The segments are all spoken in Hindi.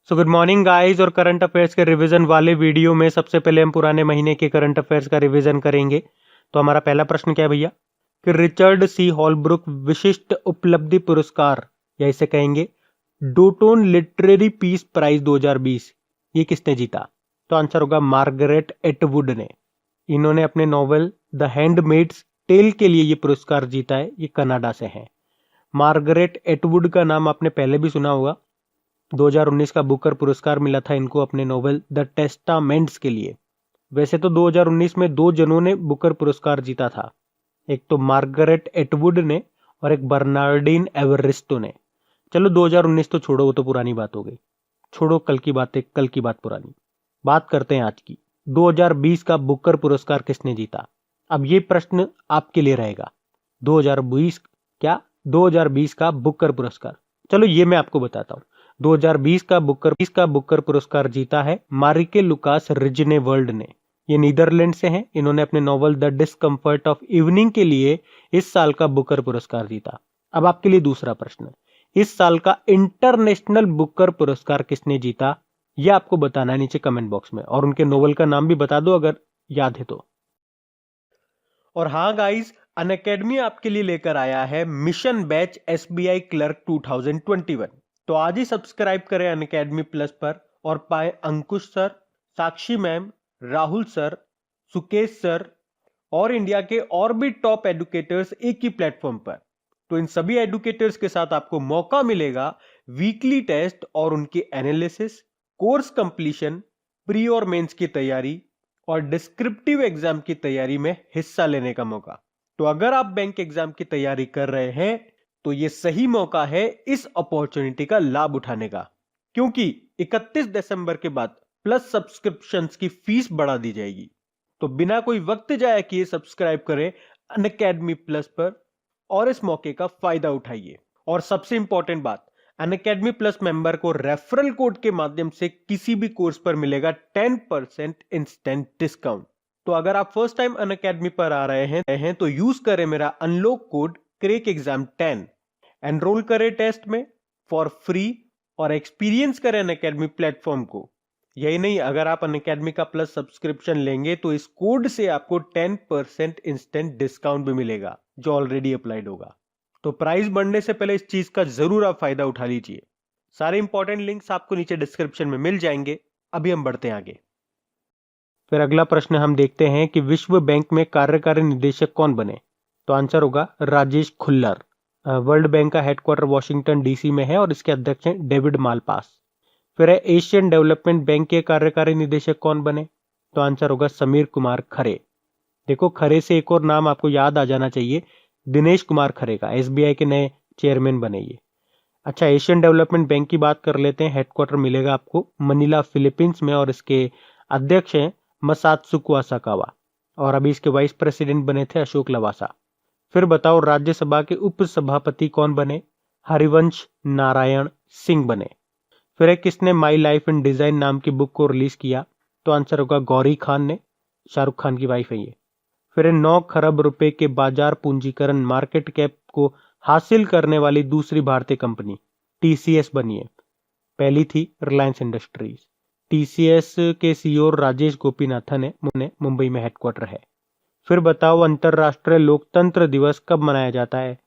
So good morning guys. और करंट अफेयर्स के रिवीजन वाले वीडियो में सबसे पहले हम पुराने महीने के करंट अफेयर्स का रिवीजन करेंगे। तो हमारा पहला प्रश्न क्या है भैया कि रिचर्ड सी हॉलब्रुक विशिष्ट उपलब्धि पुरस्कार या इसे कहेंगे डोटोन लिटरेरी पीस प्राइज 2020 ये किसने जीता? तो आंसर होगा मार्गरेट एटवुड ने। इन्होंने अपने नॉवेल द हैंडमेड्स टेल के लिए ये पुरस्कार जीता है। ये कनाडा से हैं। मार्गरेट एटवुड का नाम आपने पहले भी सुना होगा। 2019 का बुकर पुरस्कार मिला था इनको अपने नोवेल द टेस्टामेंट्स के लिए। वैसे तो 2019 में दो जनों ने बुकर पुरस्कार जीता था, एक तो मार्गरेट एटवुड ने और एक बर्नार्डिन एवरिस्टो ने। चलो 2019 तो छोड़ो, वो तो पुरानी बात हो गई। छोड़ो कल की बातें, कल की बात पुरानी। बात करते हैं आज की। 2020 का बुकर पुरस्कार किसने जीता? अब ये प्रश्न आपके लिए रहेगा। 2020 क्या 2020 का बुकर पुरस्कार, चलो ये मैं आपको बताता हूं। 2020 का बुकर पुरस्कार जीता है मारिके लुकास रिजने वर्ल्ड ने। ये नीदरलैंड से हैं। इन्होंने अपने novel the discomfort of evening के लिए इस साल का बुकर पुरस्कार जीता। अब आपके लिए दूसरा प्रश्न, इस साल का इंटरनेशनल बुकर पुरस्कार किसने जीता? यह आपको बताना है नीचे कमेंट बॉक्स में, और उनके नोवेल का नाम भी बता दो अगर याद है तो। और हाँ गाइस, अनअकैडमी आपके लिए लेकर आया है मिशन बैच एसबीआई क्लर्क 2021। तो आज ही सब्सक्राइब करें अनअकैडमी प्लस पर और पाए Ankush sir, Sakshi ma'am, Rahul sir, Sukesh sir और इंडिया के और भी टॉप एडुकेटर्स एक ही प्लेटफॉर्म पर। तो इन सभी एडुकेटर्स के साथ आपको मौका मिलेगा वीकली टेस्ट और उनके एनालिसिस, कोर्स कंप्लीशन, प्री और मेंस की तैयारी और डिस्क्रिप्टिव एग्जाम की तैयारी में हिस्सा लेने का मौका। तो अगर आप बैंक एग्जाम की तैयारी कर रहे हैं तो यह सही मौका है इस अपॉर्चुनिटी का लाभ उठाने का, क्योंकि 31 दिसंबर के बाद प्लस सब्सक्रिप्शंस की फीस बढ़ा दी जाएगी। तो बिना कोई वक्त जाया किए सब्सक्राइब करें अनअकैडमी प्लस पर और इस मौके का फायदा उठाइए। और सबसे इंपॉर्टेंट बात, अनअकैडमी प्लस मेंबर को रेफरल कोड के माध्यम से किसी भी कोर्स पर मिलेगा 10% इंस्टेंट डिस्काउंट। तो अगर आप फर्स्ट टाइम अनअकैडमी पर आ रहे हैं तो यूज करें मेरा unlock code crack exam 10। Enrol करें टेस्ट में फॉर फ्री और एक्सपीरियंस करें अनअकैडमी प्लेटफॉर्म को। यही नहीं, अगर आप अनअकैडमी का प्लस सब्सक्रिप्शन लेंगे तो इस कोड से आपको 10% इंस्टेंट डिस्काउंट भी मिलेगा जो ऑलरेडी अप्लाइड होगा। तो प्राइस बढ़ने से पहले इस चीज का जरूर आप फायदा उठा लीजिए। सारे इंपॉर्टेंट लिंक्स आपको नीचे डिस्क्रिप्शन में मिल जाएंगे। अभी हम बढ़ते हैं आगे। फिर अगला प्रश्न हम देखते हैं कि विश्व बैंक में कार्यकारी निदेशक कौन बने? तो आंसर होगा राजेश खुल्लर। वर्ल्ड बैंक का हेडक्वार्टर वॉशिंगटन डीसी में है और इसके अध्यक्ष हैं डेविड मालपास। फिर है एशियन डेवलपमेंट बैंक के कार्यकारी निदेशक कौन बने? तो आंसर होगा समीर कुमार खरे। देखो खरे से एक और नाम आपको याद आ जाना चाहिए, दिनेश कुमार खरे का। एसबीआई के नए चेयरमैन बने ये। अच्छा, एशियन डेवलपमेंट बैंक की बात कर लेते हैं। हेडक्वार्टर मिलेगा आपको मनीला फिलीपींस में और इसके अध्यक्ष हैं मसात्सुको असाकावा। और अभी इसके वाइस प्रेसिडेंट बने थे अशोक लवासा। फिर बताओ राज्यसभा के उपसभापति कौन बने? हरिवंश नारायण सिंह बने। फिर किसने माई लाइफ इन डिजाइन नाम की बुक को रिलीज किया? तो आंसर होगा गौरी खान ने। शाहरुख खान की वाइफ है ये। फिर 9 खरब रुपए के बाजार पूंजीकरण मार्केट कैप को हासिल करने वाली दूसरी भारतीय कंपनी टीसीएस बनी है। पहली थी रिलायंस इंडस्ट्रीज। टीसीएस के सीईओ राजेश गोपीनाथन है, मुंबई में हेडक्वार्टर है। फिर बताओ अंतरराष्ट्रीय लोकतंत्र दिवस कब मनाया जाता है?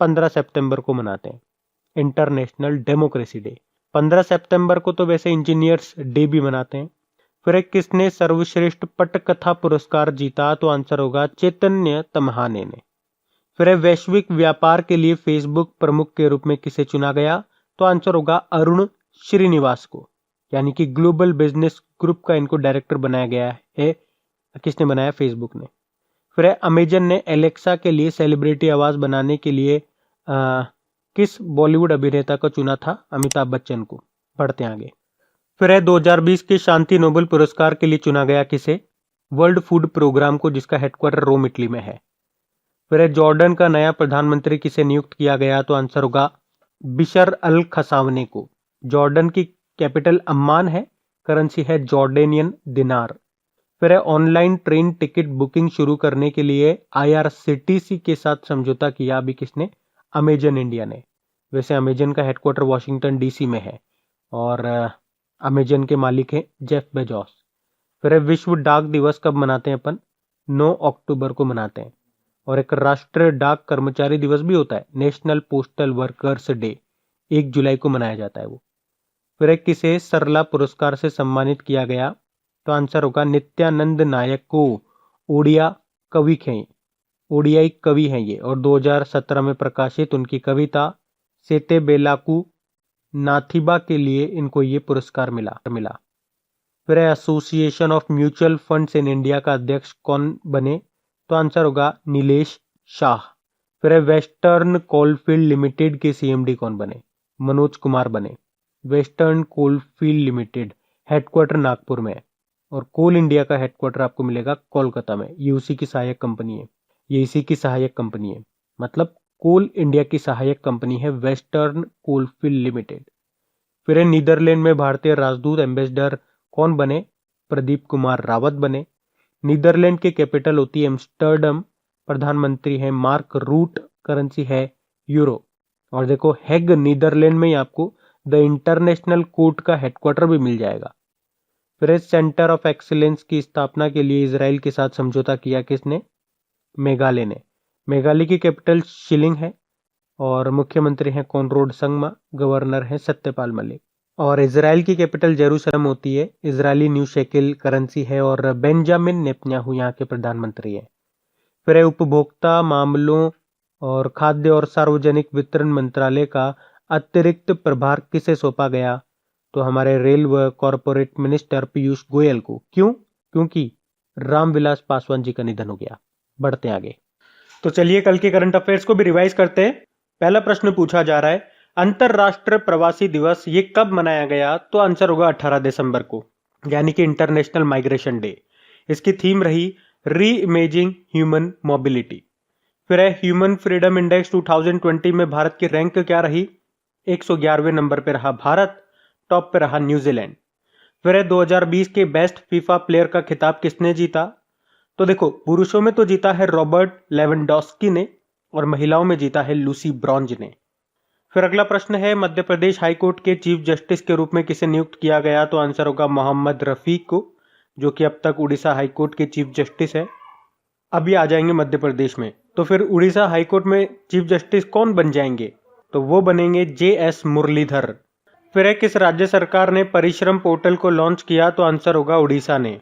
15 सितंबर को मनाते हैं, इंटरनेशनल डेमोक्रेसी डे। 15 सितंबर को तो वैसे इंजीनियर्स डे भी मनाते हैं। फिर किसने सर्वश्रेष्ठ पटकथा पुरस्कार जीता? तो आंसर होगा चैतन्य तमहाने ने। फिर वैश्विक व्यापार के लिए फेसबुक प्रमुख के रूप में किसे चुना गया? तो आंसर होगा अरुण श्रीनिवास को, यानी कि ग्लोबल बिजनेस ग्रुप का इनको डायरेक्टर बनाया गया है। किसने बनाया? फेसबुक ने। फिर अमेजन ने एलेक्सा के लिए सेलिब्रिटी आवाज बनाने के लिए किस बॉलीवुड अभिनेता को चुना था? अमिताभ बच्चन को। बढ़ते आगे। फिर 2020 के शांति नोबेल पुरस्कार के लिए चुना गया किसे? वर्ल्ड फूड प्रोग्राम को, जिसका हेडक्वार्टर रोम इटली में है। फिर जॉर्डन का नया प्रधानमंत्री किसे नियुक्त किया गया? तो आंसर होगा बिशर अल खसावने को। जॉर्डन की कैपिटल अम्मान है, करेंसी है जॉर्डेनियन दिनार। फिर ऑनलाइन ट्रेन टिकट बुकिंग शुरू करने के लिए आईआरसीटीसी के साथ समझौता किया अभी किसने? अमेजन इंडिया ने। वैसे अमेजन का हेडक्वार्टर वॉशिंगटन डीसी में है और अमेजन के मालिक हैं जेफ बेजोस। फिर है विश्व डाक दिवस कब मनाते हैं अपन? 9 अक्टूबर को मनाते हैं। और एक राष्ट्रीय डाक कर्मचारी दिवस भी होता है, नेशनल पोस्टल वर्कर्स डे, 1 जुलाई को मनाया जाता है वो। फिर एक किसे सरला पुरस्कार से सम्मानित किया गया? तो आंसर होगा नित्यानंद नायक को। ओडिया कवि हैं, ओडियाई कवि हैं ये, और 2017 में प्रकाशित उनकी कविता सेते बेलाकू नाथिबा के लिए इनको ये पुरस्कार मिला। फिर association of mutual funds in India का अध्यक्ष कौन बने? तो आंसर होगा नीलेश शाह। फिर वेस्टर्न कोलफील्ड लिमिटेड के सीएमडी कौन बने? मनोज कुमार बने। Western coalfield limited headquarter Nagpur में है, और कोल इंडिया का हेडक्वार्टर आपको मिलेगा कोलकाता में। ये उसी की सहायक कंपनी है, ये इसी की सहायक कंपनी है, मतलब कोल इंडिया की सहायक कंपनी है वेस्टर्न कोलफील्ड लिमिटेड। फिर नीदरलैंड में भारतीय राजदूत एम्बेसडर कौन बने? प्रदीप कुमार रावत बने। नीदरलैंड की कैपिटल होती है एम्स्टर्डम, प्रधानमंत्री है मार्क रूट, करेंसी है यूरो। और देखो हेग नीदरलैंड में ही आपको द इंटरनेशनल कोर्ट का हेडक्वार्टर भी मिल जाएगा। फिर सेंटर ऑफ एक्सीलेंस की स्थापना के लिए इजराइल के साथ समझौता किया किसने? मेघालय ने। मेघालय की कैपिटल शिलिंग है, और मुख्यमंत्री हैं कॉनराड संगमा, गवर्नर हैं सत्यपाल मलिक। और इजराइल की कैपिटल जेरूसलम होती है, इजरायली न्यू शेकिल करेंसी है, और बेंजामिन नेतन्याहू यहाँ के प्रधानमंत्री हैं। फिर है उपभोक्ता मामलों और खाद्य और सार्वजनिक वितरण मंत्रालय का अतिरिक्त प्रभार किसे सौंपा गया? तो हमारे रेल व कॉरपोरेट मिनिस्टर पीयूष गोयल को। क्यों? क्योंकि रामविलास पासवान जी का निधन हो गया। बढ़ते आगे। तो चलिए कल के करंट अफेयर्स को भी रिवाइज करते हैं। पहला प्रश्न पूछा जा रहा है, अंतरराष्ट्रीय प्रवासी दिवस ये कब मनाया गया? तो आंसर होगा 18 दिसंबर को, यानी कि इंटरनेशनल माइग्रेशन डे। इसकी थीम रही री इमेजिंग ह्यूमन मोबिलिटी। फिर है ह्यूमन फ्रीडम इंडेक्स 2020 में भारत की रैंक क्या रही? 111वें नंबर पे रहा भारत, टॉप पे रहा न्यूजीलैंड। फिर है 2020 के बेस्ट फीफा प्लेयर का खिताब किसने जीता? तो देखो पुरुषों में तो जीता है रॉबर्ट लेवेंडोस्की ने, और महिलाओं में जीता है लूसी ब्रॉन्ज ने। फिर अगला प्रश्न है, मध्य प्रदेश हाईकोर्ट के चीफ जस्टिस के रूप में किसे नियुक्त किया गया? तो आंसर होगा मोहम्मद रफीक को, जो कि अब तक उड़ीसा हाईकोर्ट के चीफ जस्टिस है। अभी आ जाएंगे मध्य प्रदेश में, तो फिर उड़ीसा हाईकोर्ट में चीफ जस्टिस कौन बन जाएंगे? तो वो बनेंगे JS मुरलीधर। फिर है किस राज्य सरकार ने परिश्रम पोर्टल को लॉन्च किया? तो आंसर होगा उड़ीसा ने।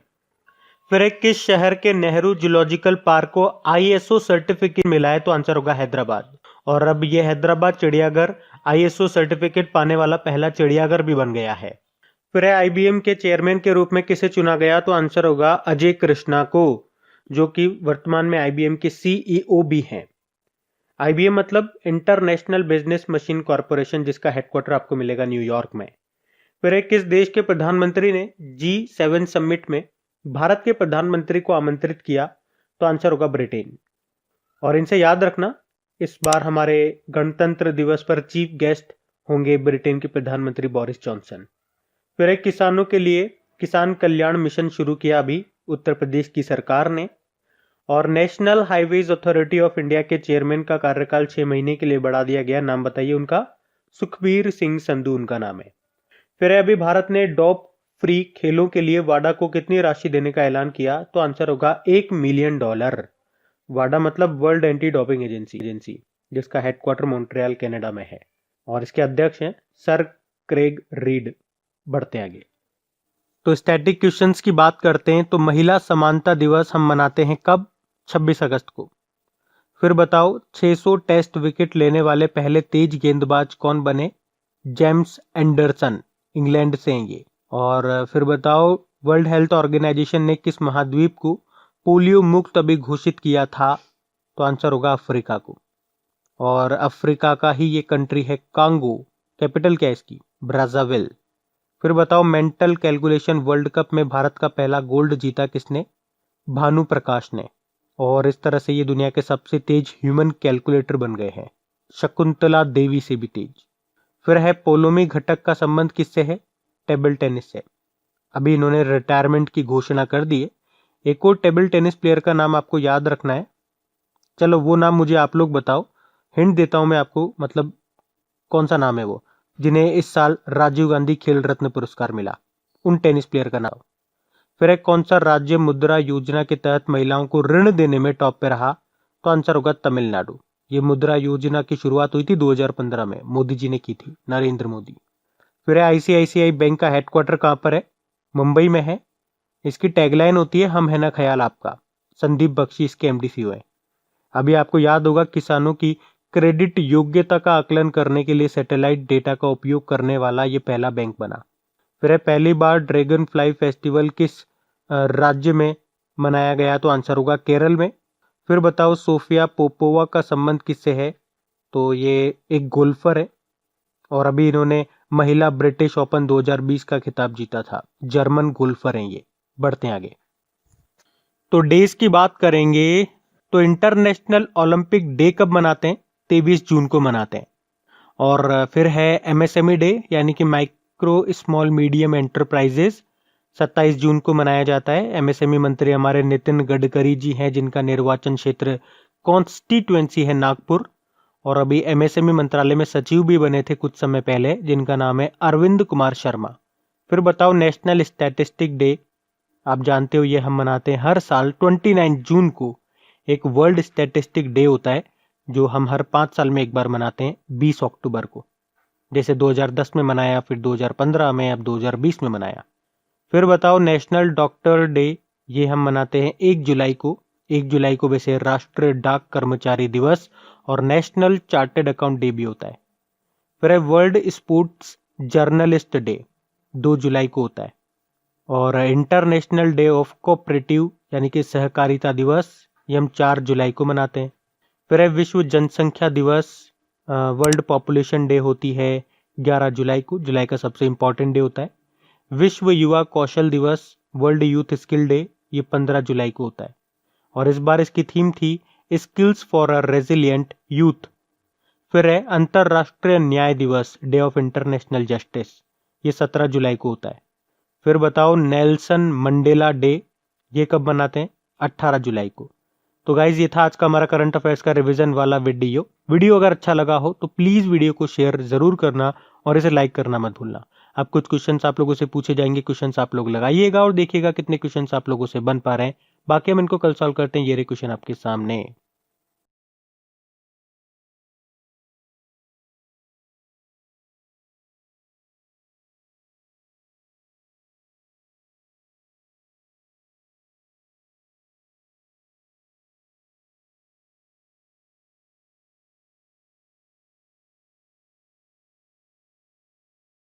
फिर है किस शहर के नेहरू जूलॉजिकल पार्क को ISO सर्टिफिकेट मिला है? तो आंसर होगा हैदराबाद। और अब ये हैदराबाद चिड़ियाघर ISO सर्टिफिकेट पाने वाला पहला चिड़ियाघर भी बन गया है। फिर है IBM के चेयरमैन के रूप में किसे चुना गया? तो आंसर होगा अजय कृष्णा को, जो कि वर्तमान में IBM के CEO भी हैं। IBM मतलब इंटरनेशनल बिजनेस मशीन कॉरपोरेशन, जिसका हेडक्वार्टर आपको मिलेगा न्यूयॉर्क में। फिर एक किस देश के प्रधानमंत्री ने G7 समिट में भारत के प्रधानमंत्री को आमंत्रित किया? तो आंसर होगा ब्रिटेन। और इनसे याद रखना, इस बार हमारे गणतंत्र दिवस पर चीफ गेस्ट होंगे ब्रिटेन के प्रधानमंत्री बोरिस जॉनसन। फिर एक किसानों के लिए किसान कल्याण मिशन शुरू किया अभी उत्तर प्रदेश की सरकार ने। और national highways authority of India के चेयरमैन का कार्यकाल 6 महीने के लिए बढ़ा दिया गया। नाम बताइए उनका? सुखबीर सिंह संधू उनका नाम है। फिर अभी भारत ने डोप फ्री खेलों के लिए वाडा को कितनी राशि देने का ऐलान किया? तो आंसर होगा $1 मिलियन। वाडा मतलब वर्ल्ड एंटी डोपिंग एजेंसी, जिसका हेडक्वार्टर मॉन्ट्रियल कनाडा में है, और इसके अध्यक्ष हैं सर क्रेग रीड। बढ़ते आगे। तो स्टैटिक क्वेश्चंस की बात करते हैं, तो महिला समानता दिवस हम मनाते हैं कब? 26 अगस्त को। फिर बताओ 600 टेस्ट विकेट लेने वाले पहले तेज गेंदबाज कौन बने? जेम्स एंडरसन, इंग्लैंड से हैं ये। और फिर बताओ वर्ल्ड हेल्थ ऑर्गेनाइजेशन ने किस महाद्वीप को पोलियो मुक्त अभी घोषित किया था? तो आंसर होगा अफ्रीका को। और अफ्रीका का ही ये कंट्री है कांगो। कैपिटल क्या है इसकी? ब्राज़ाविल। फिर बताओ मेंटल कैलकुलेशन वर्ल्ड कप में भारत का पहला गोल्ड जीता किसने? भानु प्रकाश ने। और इस तरह से ये दुनिया के सबसे तेज ह्यूमन कैलकुलेटर बन गए हैं, शकुंतला देवी से भी तेज। फिर है पोलोमी घटक का संबंध किससे है? टेबल टेनिस से। अभी इन्होंने रिटायरमेंट की घोषणा कर दी है। एक और टेबल टेनिस प्लेयर का नाम आपको याद रखना है। चलो वो नाम मुझे आप लोग बताओ, हिंट देता हूं मैं आपको, मतलब कौन सा नाम है वो, जिन्हें इस साल राजीव गांधी खेल रत्न पुरस्कार मिला। उन टेनिस प्लेयर का नाम। फिर है कौन सा राज्य मुद्रा योजना के तहत महिलाओं को ऋण देने में टॉप पे रहा, तो आंसर होगा तमिलनाडु। ये मुद्रा योजना की शुरुआत हुई थी 2015 में, मोदी जी ने की थी, नरेंद्र मोदी। फिर है आईसीआईसीआई बैंक का हेडक्वार्टर कहाँ पर है, मुंबई में है। इसकी टैगलाइन होती है हम है ना ख्याल आपका। संदीप बख्शी इसके एमडी सीईओ है। अभी आपको याद होगा किसानों की क्रेडिट योग्यता का आकलन करने के लिए सैटेलाइट डेटा का उपयोग करने वाला ये पहला बैंक बना। फिर है पहली बार ड्रैगन फ्लाई फेस्टिवल किस राज्य में मनाया गया, तो आंसर होगा केरल में। फिर बताओ सोफिया पोपोवा का संबंध किससे है, तो ये एक गोल्फर है और अभी इन्होंने महिला ब्रिटिश ओपन 2020 का खिताब जीता था। जर्मन गोल्फर हैं ये। बढ़ते हैं आगे। तो डेज की बात करेंगे तो इंटरनेशनल ओलंपिक डे कब मनाते हैं, 23 जून को मनाते हैं। और फिर है एमएसएमई डे यानी कि माइक्रो स्मॉल मीडियम एंटरप्राइजेस, 27 जून को मनाया जाता है। एमएसएमई मंत्री हमारे नितिन गडकरी जी हैं जिनका निर्वाचन क्षेत्र कॉन्स्टिट्यूएंसी है नागपुर। और अभी एमएसएमई मंत्रालय में सचिव भी बने थे कुछ समय पहले जिनका नाम है अरविंद कुमार शर्मा। फिर बताओ नेशनल स्टैटिस्टिक डे, आप जानते हो ये हम मनाते हैं हर साल 29 जून को। एक वर्ल्ड स्टैटिस्टिक डे होता है जो हम हर 5 साल में एक बार मनाते हैं 20 अक्टूबर को। जैसे 2010 में मनाया, फिर 2015 में, अब 2020 में मनाया। फिर बताओ नेशनल डॉक्टर डे, ये हम मनाते हैं 1 जुलाई को। 1 जुलाई को वैसे राष्ट्रीय डाक कर्मचारी दिवस और नेशनल चार्टेड अकाउंट डे भी होता है। फिर है वर्ल्ड स्पोर्ट्स जर्नलिस्ट डे, 2 जुलाई को होता है। और इंटरनेशनल डे ऑफ कोऑपरेटिव यानी कि सहकारिता दिवस, ये हम 4 जुलाई को मनाते हैं। फिर है विश्व जनसंख्या दिवस, वर्ल्ड पॉपुलेशन डे होती है 11 जुलाई को, जुलाई का सबसे इंपॉर्टेंट डे होता है। विश्व युवा कौशल दिवस, वर्ल्ड यूथ स्किल डे, ये 15 जुलाई को होता है। और इस बार इसकी थीम थी skills for a resilient youth. फिर है अंतरराष्ट्रीय न्याय दिवस, डे ऑफ इंटरनेशनल जस्टिस, ये 17 जुलाई को होता है। फिर बताओ नेल्सन मंडेला डे, ये कब मनाते हैं, 18 जुलाई को। तो गाइज ये था आज का हमारा करंट अफेयर्स का रिवीजन वाला वीडियो अगर अच्छा लगा हो तो प्लीज वीडियो को शेयर जरूर करना और इसे लाइक करना मत भूलना। अब कुछ क्वेश्चंस आप लोगों से पूछे जाएंगे, क्वेश्चंस आप लोग लगाइएगा और देखिएगा कितने क्वेश्चंस आप लोगों से बन पा रहे हैं। बाकी हम इनको कल सॉल्व करते हैं। ये रहे क्वेश्चन आपके सामने।